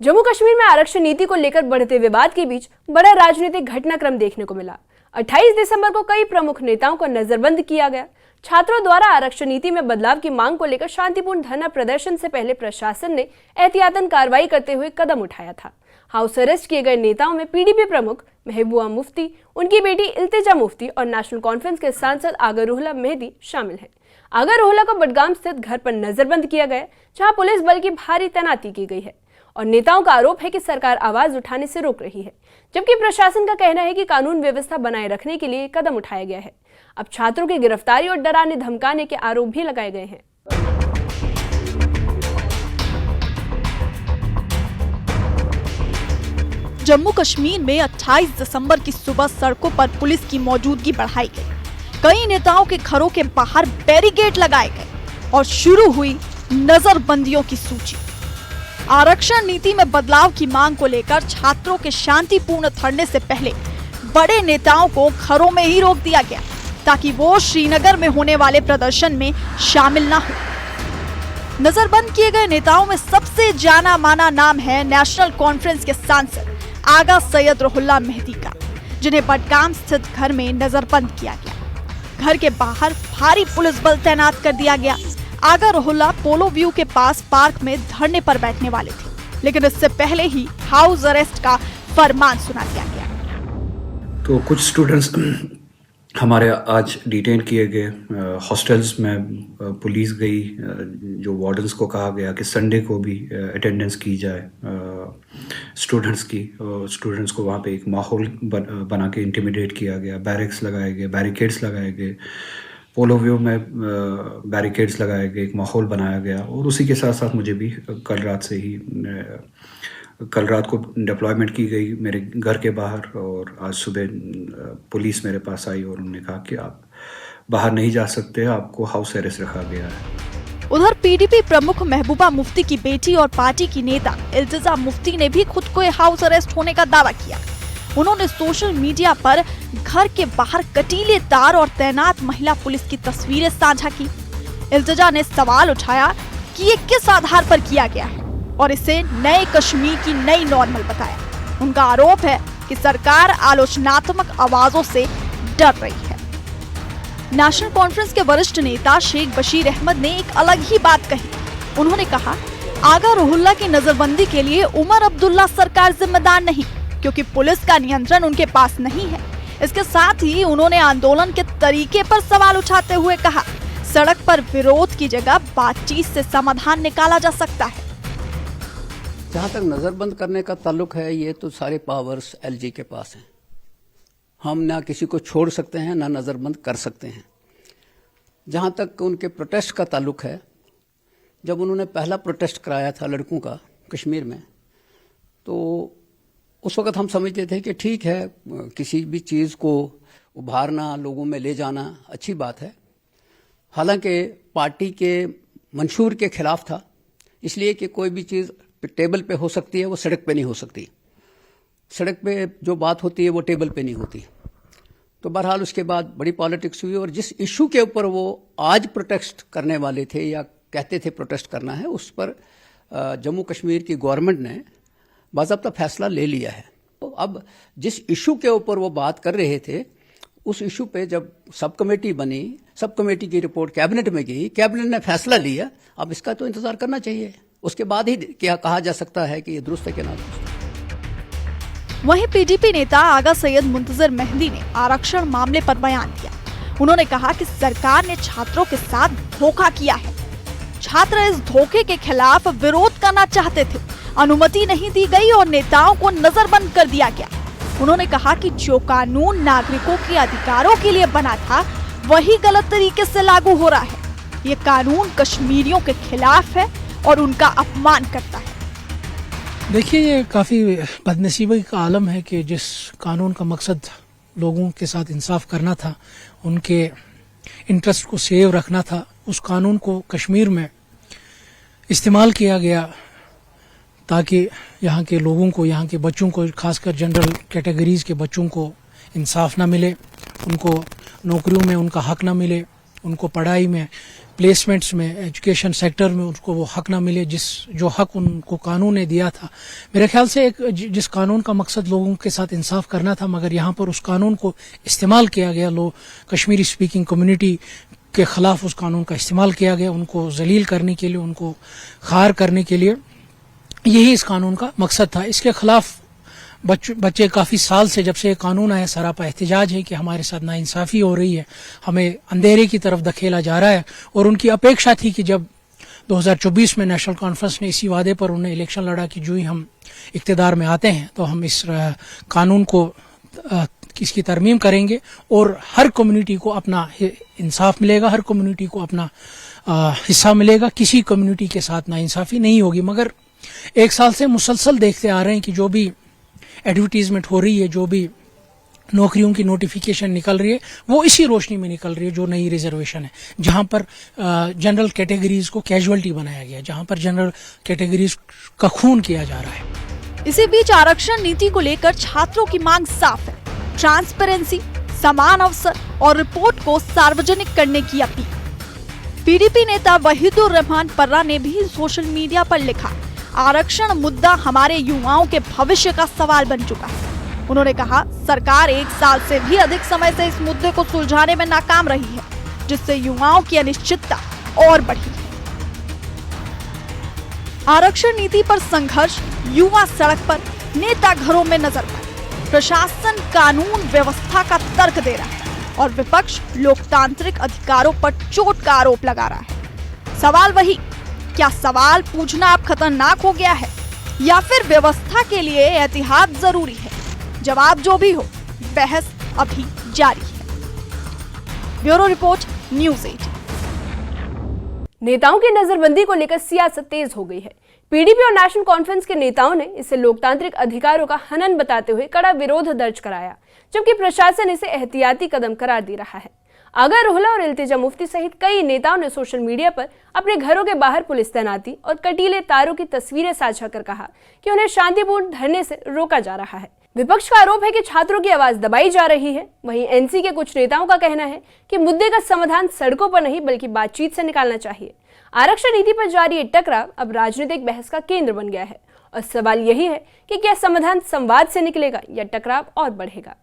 जम्मू कश्मीर में आरक्षण नीति को लेकर बढ़ते विवाद के बीच बड़ा राजनीतिक घटनाक्रम देखने को मिला। 28 दिसंबर को कई प्रमुख नेताओं को नजरबंद किया गया। छात्रों द्वारा आरक्षण नीति में बदलाव की मांग को लेकर शांतिपूर्ण धरना प्रदर्शन से पहले प्रशासन ने एहतियातन कार्रवाई करते हुए कदम उठाया था। हाउस अरेस्ट किए गए नेताओं में पीडीपी प्रमुख महबूबा मुफ्ती, उनकी बेटी इल्तिजा मुफ्ती और नेशनल कॉन्फ्रेंस के सांसद आगा रूहुल्लाह मेहदी शामिल हैं। आगा रूहुल्लाह को बडगाम स्थित घर पर नजरबंद किया गया, जहां पुलिस बल की भारी तैनाती की गई है और नेताओं का आरोप है कि सरकार आवाज उठाने से रोक रही है, जबकि प्रशासन का कहना है कि कानून व्यवस्था बनाए रखने के लिए कदम उठाया गया है। अब छात्रों की गिरफ्तारी और डराने धमकाने के आरोप भी लगाए गए हैं। जम्मू कश्मीर में 28 दिसंबर की सुबह सड़कों पर पुलिस की मौजूदगी बढ़ाई गई। कई नेताओं के घरों के बाहर बैरिकेड लगाए गए और शुरू हुई नजरबंदियों की सूची। आरक्षण नीति में बदलाव की मांग को लेकर छात्रों के शांतिपूर्ण धरने से पहले बड़े नेताओं को घरों में ही रोक दिया गया, ताकि वो श्रीनगर में होने वाले प्रदर्शन में शामिल ना हो। नजरबंद किए गए नेताओं में सबसे जाना माना नाम है नेशनल कॉन्फ्रेंस के सांसद आगा सैयद रूहुल्लाह मेहदी का, जिन्हें बडगाम स्थित घर में नजरबंद किया गया। घर के बाहर भारी पुलिस बल तैनात कर दिया गया। आगा रूहुल्लाह पोलो व्यू के पास पार्क में धरने पर बैठने वाले थे, लेकिन इससे पहले ही हाउस अरेस्ट का फरमान सुना दिया गया। तो कुछ स्टूडेंट्स हमारे आज डिटेन किए गए। हॉस्टल्स में पुलिस गई, जो वार्डन्स को कहा गया कि संडे को भी अटेंडेंस की जाए स्टूडेंट्स की। स्टूडेंट्स को वहाँ पे एक माहौल बना के इंटिमिडेट किया गया। बैरिक्स लगाए गए, बैरिकेड्स लगाए गए, पोलो व्यू में बैरिकेड्स लगाए गए, एक माहौल बनाया गया। और उसी के साथ साथ मुझे भी कल रात को डिप्लॉयमेंट की गई मेरे घर के बाहर, और आज सुबह पुलिस मेरे पास आई और उन्होंने कहा कि आप बाहर नहीं जा सकते, आपको हाउस अरेस्ट रखा गया है। उधर पीडीपी प्रमुख महबूबा मुफ्ती की बेटी और पार्टी की नेता इल्तिजा मुफ्ती ने भी खुद को हाउस अरेस्ट होने का दावा किया। उन्होंने सोशल मीडिया पर घर के बाहर कटीले तार और तैनात महिला पुलिस की तस्वीरें साझा की। इल्तिजा ने सवाल उठाया कि ये किस आधार पर किया गया है और इसे नए कश्मीर की नई नॉर्मल बताया। उनका आरोप है कि सरकार आलोचनात्मक आवाजों से डर रही है। नेशनल कॉन्फ्रेंस के वरिष्ठ नेता शेख बशीर अहमद ने एक अलग ही बात कही। उन्होंने कहा, आगा रूहुल्लाह की नजरबंदी के लिए उमर अब्दुल्ला सरकार जिम्मेदार नहीं, क्योंकि पुलिस का नियंत्रण उनके पास नहीं है। इसके साथ ही उन्होंने आंदोलन के तरीके पर सवाल उठाते हुए कहा, सड़क पर विरोध की जगह बातचीत से समाधान निकाला जा सकता है। जहाँ तक नज़रबंद करने का ताल्लुक है, ये तो सारे पावर्स एलजी के पास हैं। हम ना किसी को छोड़ सकते हैं, ना नज़रबंद कर सकते हैं। जहाँ तक उनके प्रोटेस्ट का ताल्लुक है, जब उन्होंने पहला प्रोटेस्ट कराया था लड़कों का कश्मीर में, तो उस वक्त हम समझते थे कि ठीक है, किसी भी चीज़ को उभारना, लोगों में ले जाना अच्छी बात है। हालांकि पार्टी के मंशूर के खिलाफ था, इसलिए कि कोई भी चीज़ टेबल पे हो सकती है, वो सड़क पे नहीं हो सकती। सड़क पे जो बात होती है वो टेबल पे नहीं होती। तो बहरहाल उसके बाद बड़ी पॉलिटिक्स हुई और जिस इशू के ऊपर वो आज प्रोटेस्ट करने वाले थे या कहते थे प्रोटेस्ट करना है, उस पर जम्मू कश्मीर की गवर्नमेंट ने बाज़ाब्ता फैसला ले लिया है। तो अब जिस इशू के ऊपर वो बात कर रहे थे, उस इशू पे जब सब कमेटी बनी, सब कमेटी की रिपोर्ट कैबिनेट में गई, कैबिनेट ने फैसला लिया। अब इसका तो इंतजार करना चाहिए, उसके बाद ही क्या कहा जा सकता है कि ये दुरुस्त है कि ना दुरुस्त है। वहीं पीडीपी नेता आगा सैयद मुंतजर मेहदी ने आरक्षण मामले पर बयान दिया। उन्होंने कहा कि सरकार ने छात्रों के साथ धोखा किया है। छात्र इस धोखे के खिलाफ विरोध करना चाहते थे, अनुमति नहीं दी गई और नेताओं को नजरबंद कर दिया गया। उन्होंने कहा कि जो कानून नागरिकों के अधिकारों के लिए बना था, वही गलत तरीके से लागू हो रहा है। ये कानून कश्मीरियों के खिलाफ है और उनका अपमान करता है। देखिए, ये काफ़ी बदनसीबी का आलम है कि जिस कानून का मकसद लोगों के साथ इंसाफ करना था, उनके इंटरेस्ट को सेव रखना था, उस कानून को कश्मीर में इस्तेमाल किया गया ताकि यहाँ के लोगों को, यहाँ के बच्चों को, खासकर जनरल कैटेगरीज के बच्चों को इंसाफ ना मिले, उनको नौकरियों में उनका हक ना मिले, उनको पढ़ाई में, प्लेसमेंट्स में, एजुकेशन सेक्टर में उनको वो हक ना मिले जो हक उनको कानून ने दिया था। मेरे ख्याल से जिस कानून का मकसद लोगों के साथ इंसाफ करना था, मगर यहाँ पर उस कानून को इस्तेमाल किया गया। कश्मीरी स्पीकिंग कम्युनिटी के खिलाफ उस कानून का इस्तेमाल किया गया, उनको जलील करने के लिए, उनको खार करने के लिए। यही इस कानून का मकसद था। इसके खिलाफ बच्चे काफी साल से, जब से ये कानून आया, सरापा एहतजाज है कि हमारे साथ नाइंसाफी हो रही है, हमें अंधेरे की तरफ धकेला जा रहा है। और उनकी अपेक्षा थी कि जब 2024 में नेशनल कॉन्फ्रेंस ने इसी वादे पर उन्हें इलेक्शन लड़ा कि जो ही हम इक्तदार में आते हैं तो हम इस कानून को इसकी तरमीम करेंगे और हर कम्युनिटी को अपना इंसाफ मिलेगा, हर कम्युनिटी को अपना हिस्सा मिलेगा, किसी कम्युनिटी के साथ नाइंसाफी नहीं होगी। मगर एक साल से मुसलसल देखते आ रहे हैं कि जो भी एडवर्टीजमेंट हो रही है, जो भी नौकरियों की नोटिफिकेशन निकल रही है, वो इसी रोशनी में निकल रही है जो नई रिजर्वेशन है, जहां पर जनरल कैटेगरीज को कैजुअलिटी बनाया गया, जहां पर जनरल कैटेगरीज का खून किया जा रहा है। इसी बीच आरक्षण नीति को लेकर छात्रों की मांग साफ है, ट्रांसपेरेंसी, समान अवसर और रिपोर्ट को सार्वजनिक करने की अपील। पीडीपी नेता वहीदुर रहमान पर्रा ने भी सोशल मीडिया पर लिखा, आरक्षण मुद्दा हमारे युवाओं के भविष्य का सवाल बन चुका है। उन्होंने कहा, सरकार 1 साल से भी अधिक समय से इस मुद्दे को सुलझाने में नाकाम रही है, जिससे युवाओं की अनिश्चितता और बढ़ी है। आरक्षण नीति पर संघर्ष, युवा सड़क पर, नेता घरों में नजर पर, प्रशासन कानून व्यवस्था का तर्क दे रहा है और विपक्ष लोकतांत्रिक अधिकारों पर चोट का आरोप लगा रहा है। सवाल वही, क्या सवाल पूछना अब खतरनाक हो गया है या फिर व्यवस्था के लिए एहतियात जरूरी है? जवाब जो भी हो, बहस अभी जारी है। Bureau report, news 18। नेताओं की नजरबंदी को लेकर सियासत तेज हो गई है। पीडीपी और नेशनल कॉन्फ्रेंस के नेताओं ने इसे लोकतांत्रिक अधिकारों का हनन बताते हुए कड़ा विरोध दर्ज कराया, जबकि प्रशासन इसे एहतियाती कदम करार दे रहा है। आगा रोहला और इल्तिजा मुफ्ती सहित कई नेताओं ने सोशल मीडिया पर अपने घरों के बाहर पुलिस तैनाती और कटीले तारों की तस्वीरें साझा कर कहा कि उन्हें शांतिपूर्ण धरने से रोका जा रहा है। विपक्ष का आरोप है कि छात्रों की आवाज दबाई जा रही है। वहीं एनसी के कुछ नेताओं का कहना है कि मुद्दे का समाधान सड़कों पर नहीं बल्कि बातचीत से निकालना चाहिए। आरक्षण नीति पर जारी ये टकराव अब राजनीतिक बहस का केंद्र बन गया है और सवाल यही है कि क्या समाधान संवाद से निकलेगा या टकराव और बढ़ेगा।